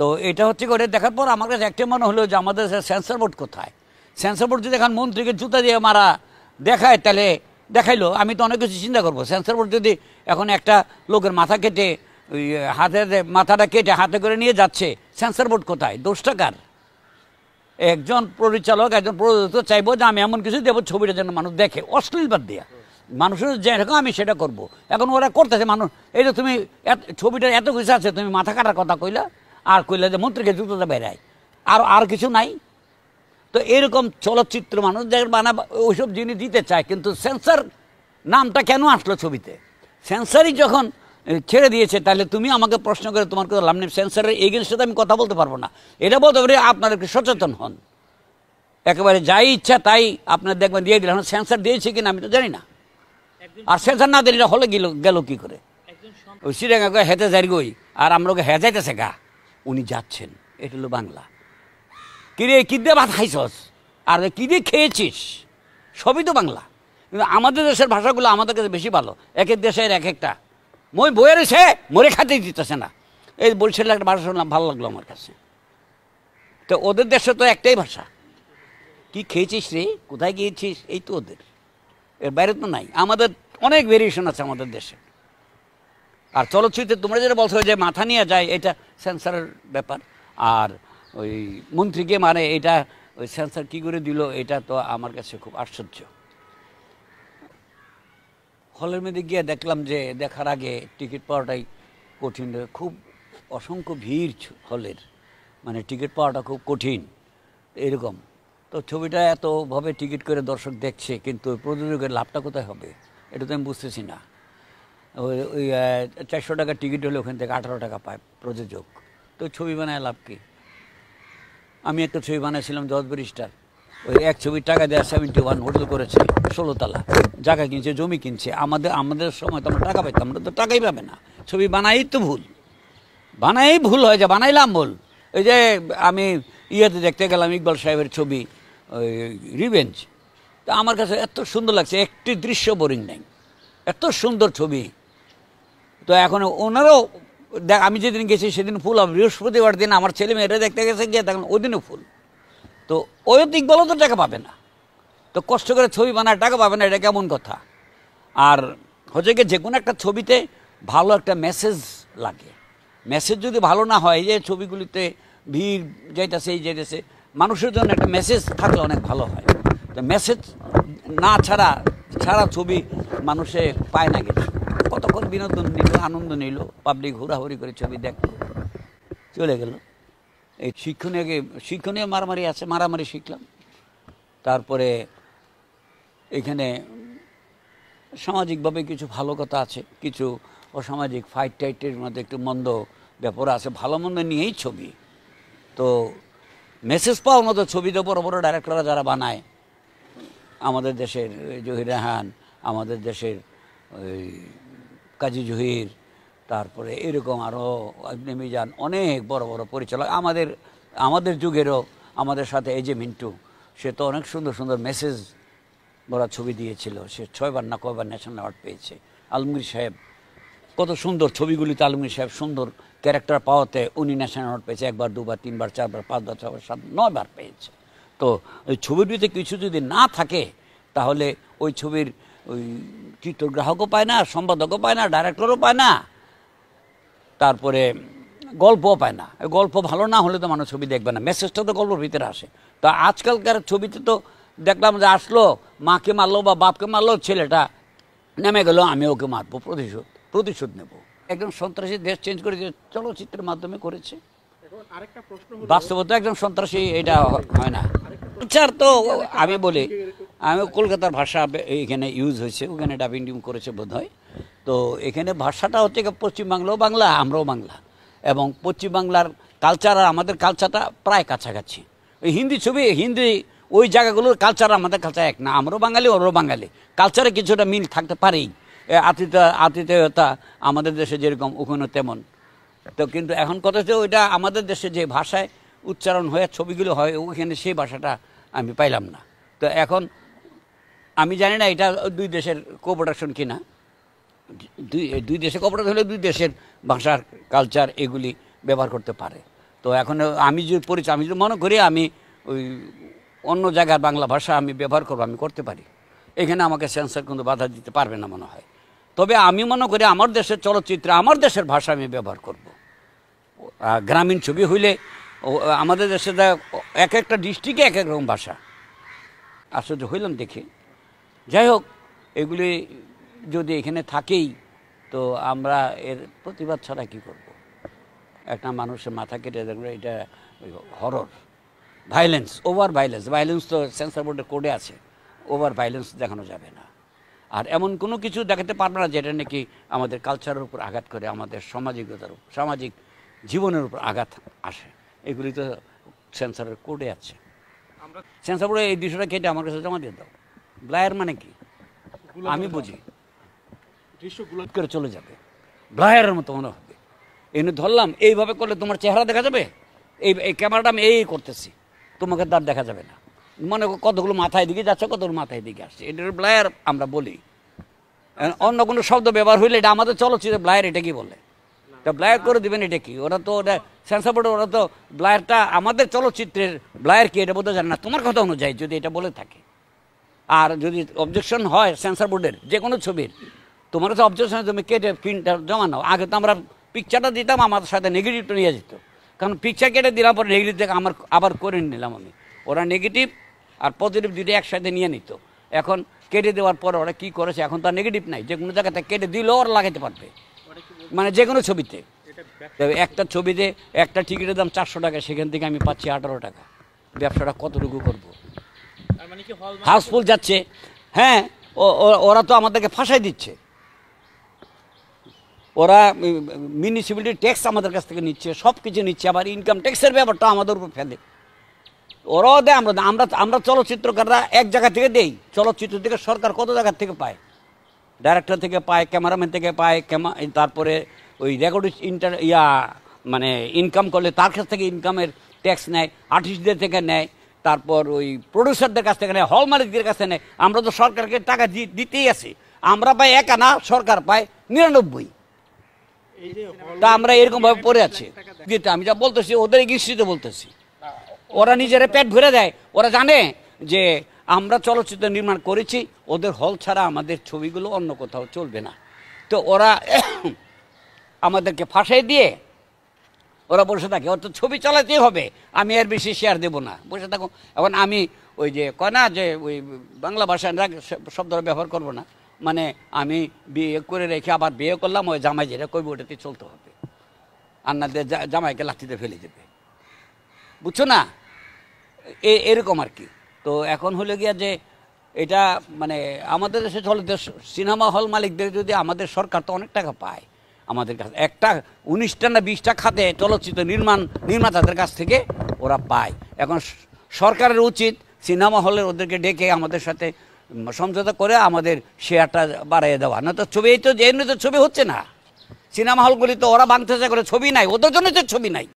তো এটা হচ্ছে করে দেখার পর আমার কাছে একটা মনে হলো যে আমাদের সেন্সর বোর্ড কোথায়। সেন্সর বোর্ড যদি এখন মন্ত্রীকে জুতা দিয়ে মারা দেখায় তাহলে দেখাইলো, আমি তো অনেক কিছু চিন্তা করবো। সেন্সর বোর্ড যদি এখন একটা লোকের মাথা কেটে ওই হাতে মাথাটা কেটে হাতে করে নিয়ে যাচ্ছে, সেন্সর বোর্ড কোথায়? দোষটা কার? একজন পরিচালক একজন প্রযোজক চাইবো যে আমি এমন কিছু দেবো ছবিটা যেন মানুষ দেখে, অশ্লীল বাদ দিয়া মানুষের যেরকম আমি সেটা করব। এখন ওরা করতেছে মানুষ, এই যে তুমি ছবিটার এত কিছু আছে, তুমি মাথা কাটার কথা কইলা আর কইলা যে মন্ত্রীকে জুতোতে বেড়ায়, আর কিছু নাই। তো এরকম চলচ্চিত্র মানুষ বানাবে ওইসব জিনিস দিতে চায়, কিন্তু সেন্সর নামটা কেন আসলো ছবিতে? সেন্সরই যখন ছেড়ে দিয়েছে তাহলে তুমি আমাকে প্রশ্ন করে তোমার কথা লাভ নেই। সেন্সরের এগেনস্টে তো আমি কথা বলতে পারবো না। এটা বলতে পারি আপনারা একটু সচেতন হন, একেবারে যাই ইচ্ছা তাই আপনার দেখবেন দিয়ে দিলাম। সেন্সর দিয়েছে কিনা আমি তো জানি না, আর সেন্সর না দিলে হলে গেল কি করে? ওই সিরাঙ্গা হেঁটে যাই গই আর আমরা ওকে হেঁচাইতেছে গা, উনি যাচ্ছেন। এটা হলো বাংলা। কিরে কি দিয়ে ভাত খাইছস আর কি দিয়ে খেয়েছিস, সবই তো বাংলা। কিন্তু আমাদের দেশের ভাষাগুলো আমাদের কাছে বেশি ভালো। এক এক দেশের এক একটা মই বইয়ের সে মরে খাতে দিতেছে না। এই বরিশালের একটা ভাষা শুনলাম, ভালো লাগলো আমার কাছে। তো ওদের দেশে তো একটাই ভাষা, কি খেয়েছিস রে, কোথায় গিয়েছিস, এই তো ওদের, এর বাইরে তো নাই। আমাদের অনেক ভেরিয়েশন আছে আমাদের দেশে। আর চলচ্চিত্রে তোমরা যেটা বলছো যে মাথা নিয়ে যায়, এটা সেন্সারের ব্যাপার। আর ওই মন্ত্রীকে মানে এটা ওই সেন্সার কী করে দিল, এটা তো আমার কাছে খুব আশ্চর্য। হলের মধ্যে গিয়ে দেখলাম যে দেখার আগে টিকিট পাওয়াটাই কঠিন, খুব অসংখ্য ভিড় হলের, মানে টিকিট পাওয়াটা খুব কঠিন এরকম। তো ছবিটা এতভাবে টিকিট করে দর্শক দেখছে, কিন্তু প্রযোজকের লাভটা কোথায় হবে এটা তো আমি বুঝতেছি না। ওই 400 টাকা টিকিট হলে ওখান থেকে 18 টাকা পায় প্রযোজক। তো ছবি বানায় লাভ কি? আমি একটা ছবি বানাইছিলাম 10 ব্যারিস্টার, ওই এক ছবির টাকা দেওয়া 71 হোটেল করেছে, 16 তলা জায়গা কিনছে, জমি কিনছে। আমাদের সময় তো আমরা টাকা পাইতাম, আমরা তো টাকাই পাবে না। ছবি বানাই তো ভুল, বানাই ভুল হয়ে যায়, বানাইলাম ভুল। এই যে আমি ইয়েতে দেখতে গেলাম ইকবাল সাহেবের ছবি ওই রিভেঞ্জ, তা আমার কাছে এত সুন্দর লাগছে, একটি দৃশ্য বোরিং নেই, এত সুন্দর ছবি। তো এখন ওনারও দেখ, আমি যেদিন গেছি সেদিন ফুল, বৃহস্পতিবার দিন আমার ছেলে মেয়েরা দেখতে গেছে গিয়ে তখন ওই দিনও ফুল। তো ওই ইকবালও তো টাকা পাবে না, তো কষ্ট করে ছবি বানায় টাকা পাবে না, এটা কেমন কথা? আর হচ্ছে কি, যে কোনো একটা ছবিতে ভালো একটা মেসেজ লাগে। মেসেজ যদি ভালো না হয়, যে ছবিগুলিতে ভিড় যাইতেছে এই যাইতেছে, মানুষের জন্য একটা মেসেজ থাকলে অনেক ভালো হয়। তো মেসেজ না ছাড়া ছবি মানুষে পায় না গেছে। কতক্ষণ বিনোদন নিল, আনন্দ নিল, পাবলিক হুড়াহুড়ি করে ছবি দেখলো, চলে গেল। এই শিক্ষণীয় মারামারি আছে, মারামারি শিখলাম। তারপরে এখানে সামাজিকভাবে কিছু ভালো কথা আছে, কিছু অসামাজিক ফাইট টাইটের মধ্যে একটু মন্দ ব্যাপার আছে, ভালো মন্দ নিয়েই ছবি। তো মেসেজ পাওয়ার মতো ছবি তো বড় বড় ডাইরেক্টররা যারা বানায়, আমাদের দেশের জহির রায়হান, আমাদের দেশের ওই কাজী জহির, তারপরে এরকম আরও মিজান, অনেক বড় বড় পরিচালক আমাদের যুগেরও আমাদের সাথে এই যে মিন্টু, সে তো অনেক সুন্দর সুন্দর মেসেজ বড় ছবি দিয়েছিল। সে 6 বার না কয়বার ন্যাশনাল অ্যাওয়ার্ড পেয়েছে। আলমগীর সাহেব কত সুন্দর ছবিগুলিতে, আলমগীর সাহেব সুন্দর ক্যারেক্টার পাওয়াতে উনি ন্যাশনাল অ্যাওয়ার্ড পেয়েছে 1 বার 2 বার 3 বার 4 বার 5 বার 6 বার 7 9 বার পেয়েছে। তো ওই ছবিটিতে কিছু যদি না থাকে তাহলে ওই ছবির ওই চিত্রগ্রাহকও পায় না, সম্পাদকও পায় না, ডাইরেক্টরও পায় না, তারপরে গল্পও পায় না। গল্প ভালো না হলে তো মানুষ ছবি দেখবে না, মেসেজটা তো গল্পের ভিতরে আসে। তো আজকালকার ছবিতে তো দেখলাম যে আসলো, মাকে মারলো বা বাপকে মারলো, ছেলেটা নেমে গেল, আমি ওকে মারবো, প্রতিশোধ নেব। একজন সন্ত্রাসী দেশ চেঞ্জ করে চলচ্চিত্রের মাধ্যমে করেছে। বাস্তবতা একজন সন্ত্রাসী এটা হয় না। তো আমি বলি, আমি কলকাতার ভাষা এখানে ইউজ হয়েছে, ওখানে ডাবিং করেছে বোধ হয়। তো এখানে ভাষাটা হচ্ছে পশ্চিমবাংলাও বাংলা, আমরাও বাংলা, এবং পশ্চিমবাংলার কালচার আর আমাদের কালচারটা প্রায় কাছাকাছি। ওই হিন্দি ছবি, হিন্দি ওই জায়গাগুলোর কালচার আমাদের কালচার এক না, আমরাও বাঙালি ওরাও বাঙালি, কালচারে কিছুটা মিল থাকতে পারেই। আতিথেয়তা আমাদের দেশে যেরকম ওখানে তেমন। তো কিন্তু এখন কথা হচ্ছে ওইটা আমাদের দেশে যে ভাষায় উচ্চারণ হয়ে ছবিগুলো হয় ওইখানে সেই ভাষাটা আমি পাইলাম না। তো এখন আমি জানি না এটা দুই দেশের কোঅপারেশন কিনা, দুই দেশে কোঅপারেশন হলে দুই দেশের ভাষার কালচার এগুলি ব্যবহার করতে পারে। তো এখন আমি যদি পরিচয়, আমি যদি মনে করি আমি ওই অন্য জায়গার বাংলা ভাষা আমি ব্যবহার করবো, আমি করতে পারি, এখানে আমাকে সেন্সর কিন্তু বাধা দিতে পারবে না মনে হয়। তবে আমি মনে করি আমার দেশের চলচ্চিত্রে আমার দেশের ভাষা আমি ব্যবহার করব। গ্রামীণ ছবি হইলে আমাদের দেশে এক একটা ডিস্ট্রিক্টে এক এক রকম ভাষা, আশ্চর্য হইলাম দেখে। যাই হোক, এগুলি যদি এখানে থাকেই তো আমরা এর প্রতিবাদ ছাড়া কী করব? একটা মানুষের মাথা কেটে দেখবে, এটা horror violence, over violence. Violence তো সেন্সর বোর্ডের কোডে আছে, ওভার ভাইলেন্স দেখানো যাবে না। আর এমন কোনো কিছু দেখাতে পারবে না যেটা নাকি আমাদের কালচারের উপর আঘাত করে, আমাদের সামাজিকতার উপর, সামাজিক জীবনের উপর আঘাত আসে। এগুলি তো সেন্সরের কোডে আছে। সেন্সর বোর্ডে এই বিষয়টা কেটে আমার কাছে জমা দিয়ে দাও। ব্লায়ার মানে কি আমি বুঝি, দৃশ্যগুলো করে চলে যাবে, ব্লায়ারের মতো মনে হবে। এনে ধরলাম, এইভাবে করলে তোমার চেহারা দেখা যাবে, এই ক্যামেরাটা আমি এই করতেছি, তোমাকে তার দেখা যাবে না। মনে কতগুলো মাথায় দিকে যাচ্ছে, কতগুলো মাথায় দিকে আসছে, এটার ব্লায়ার আমরা বলি। অন্য কোনো শব্দ ব্যবহার হইলে এটা আমাদের চলচ্চিত্রে ব্লায়ার এটা কি বলে, তা ব্লায়ার করে দেবেন এটা কি? ওরা তো ওটা সেন্সর বোর্ডে, ওরা তো ব্লায়ারটা আমাদের চলচ্চিত্রের ব্লায়ার কি এটা বলতে জানে না। তোমার কথা অনুযায়ী যদি এটা বলে থাকে, আর যদি অবজেকশন হয় সেন্সর বোর্ডের যে কোনো ছবির, তোমার কাছে অবজেকশন, তুমি কেটে প্রিন্টটা জমা নাও। আগে তো আমরা পিকচারটা দিতাম, আমার সাথে নেগেটিভটা নিয়ে যেত, কারণ পিকচার কেটে দিলাম পরে নেগেটিভ থেকে আমার আবার করে নিলাম আমি। ওরা নেগেটিভ আর পজিটিভ দুটো একসাথে নিয়ে নিত। এখন কেটে দেওয়ার পর ওরা কী করেছে, এখন তো আর নেগেটিভ নাই, যে কোনো জায়গাতে কেটে দিলেও ওরা লাগাতে পারবে, মানে যে কোনো ছবিতে। একটা ছবিতে একটা টিকিটের দাম 400 টাকা, সেখান থেকে আমি পাচ্ছি 18 টাকা। ব্যবসাটা কতটুকু করবো? হাউসফুল যাচ্ছে। হ্যাঁ, ওরা তো আমাদেরকে ফাঁসাই দিচ্ছে। ওরা মিউনিসিপ্যালিটি ট্যাক্স আমাদের কাছ থেকে নিচ্ছে, সব কিছু নিচ্ছে, আবার ইনকাম ট্যাক্সের ব্যাপারটা আমাদের উপর ফেলে। ওরাও দেয়, আমরা আমরা আমরা চলচ্চিত্রকাররা এক জায়গা থেকে দেই। চলচ্চিত্র থেকে সরকার কত জায়গা থেকে পায়, ডাইরেক্টর থেকে পায়, ক্যামেরাম্যান থেকে পায়, তারপরে ওই রেকর্ড মানে ইনকাম করলে তার কাছ থেকে ইনকামের ট্যাক্স নেয়, আর্টিস্টদের থেকে নেয়, তারপর ওই প্রডিউসারদের কাছ থেকে নেয়, হল মালিকদের কাছে নেয়। আমরা তো সরকারকে টাকা দিতেই আছি। আমরা পাই 1 আনা, সরকার পায় 99। তা আমরা এরকমভাবে পড়ে আছি। আমি যা বলতেছি ওদের দৃষ্টিতে বলতেছি, ওরা নিজেরা পেট ভরে দেয়। ওরা জানে যে আমরা চলচ্চিত্র নির্মাণ করেছি, ওদের হল ছাড়া আমাদের ছবিগুলো অন্য কোথাও চলবে না। তো ওরা আমাদেরকে ফাঁসাই দিয়ে ওরা বসে থাকে, ওর তো ছবি চালাতেই হবে, আমি এর বেশি শেয়ার দেবো না, বসে থাকো। এখন আমি ওই যে কয় না যে ওই বাংলা ভাষায় শব্দটা ব্যবহার করবো না, মানে আমি বিয়ে করে রেখে আবার বিয়ে করলাম, ওই জামাই যেটা কইব ওটাতে চলতে হবে, আর না জামাইকে লাঠিতে ফেলে দেবে, বুঝছো না? এরকম আর কি। তো এখন হলে গিয়া যে এটা মানে আমাদের দেশে চলে, সিনেমা হল মালিকদের যদি আমাদের সরকার তো অনেক টাকা পায় আমাদের কাছে, একটা 19টা না 20টা খাতে চলচ্চিত্র নির্মাতাদের কাছ থেকে ওরা পায়। এখন সরকারের উচিত সিনেমা হলের ওদেরকে ডেকে আমাদের সাথে সমঝোতা করে আমাদের শেয়ারটা বাড়িয়ে দেওয়া। না তো ছবি, এই তো এমনি তো ছবি হচ্ছে না, সিনেমা হলগুলি তো ওরা ভাঙতে চায় করে, ছবি নাই, ওদের জন্য তো ছবি নাই।